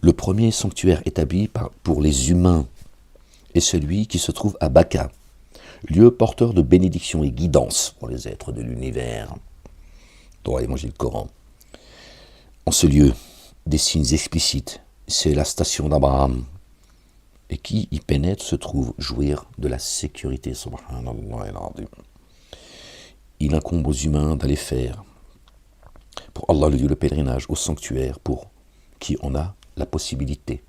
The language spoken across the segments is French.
Le premier sanctuaire établi pour les humains est celui qui se trouve à Baka, lieu porteur de bénédiction et guidance pour les êtres de l'univers. Torah et Évangile Coran. En ce lieu, des signes explicites, c'est la station d'Abraham. Et qui y pénètre se trouve jouir de la sécurité. Subhanallah. Il incombe aux humains d'aller faire pour Allah le pèlerinage au sanctuaire pour qui en a la possibilité.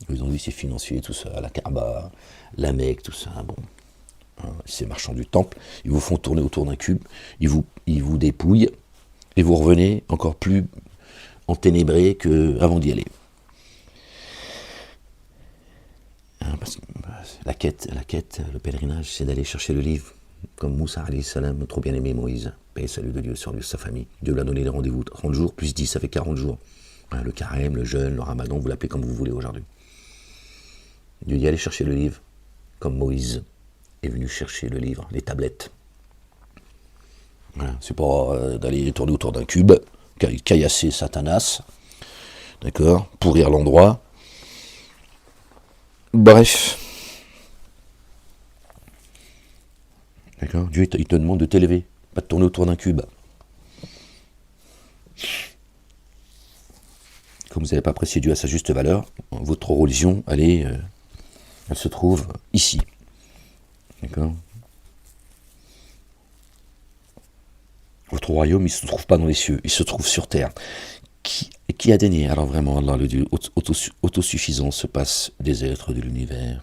Ils ont dit c'est financier, tout ça, la Kaaba, la Mecque, tout ça, bon. Ces marchands du temple, ils vous font tourner autour d'un cube, ils vous dépouillent, et vous revenez encore plus enténébré qu'avant d'y aller. Parce que la quête, le pèlerinage, c'est d'aller chercher le livre, comme Moussa alayhi salam, notre bien-aimé Moïse, paix et salut de Dieu sur lui et sa famille. Dieu lui a donné les rendez-vous, 30 jours, plus 10, ça fait 40 jours. Le carême, le jeûne, le ramadan, vous l'appelez comme vous voulez aujourd'hui. Dieu dit allez chercher le livre, comme Moïse est venu chercher le livre, les tablettes. Voilà, c'est pas d'aller tourner autour d'un cube, caillasser Satanas, d'accord, pourrir l'endroit. Bref. D'accord, Dieu il te demande de t'élever, pas de tourner autour d'un cube. Comme vous n'avez pas apprécié Dieu à sa juste valeur, votre religion, elle se trouve ici. D'accord ? Votre royaume, il ne se trouve pas dans les cieux, il se trouve sur terre. Qui a daigné ? Alors vraiment, Allah, le Dieu autosuffisant, se passe des êtres de l'univers.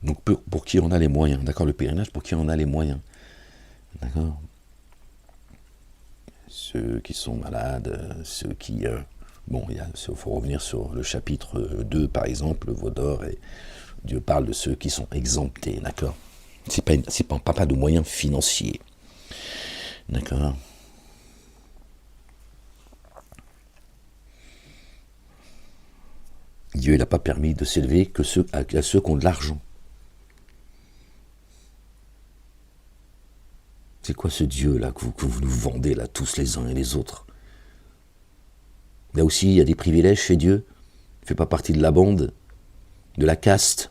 Donc pour qui en a les moyens, d'accord, le pèlerinage, pour qui en a les moyens, d'accord, ceux qui sont malades, ceux qui, bon, il faut revenir sur le chapitre 2 par exemple, Vaudor, et Dieu parle de ceux qui sont exemptés, d'accord, c'est pas de moyens financiers, d'accord. Dieu n'a pas permis de s'élever que à ceux qui ont de l'argent. C'est quoi ce Dieu-là que vous nous vendez là, tous les uns et les autres ? Là aussi, il y a des privilèges chez Dieu. Il ne fait pas partie de la bande, de la caste.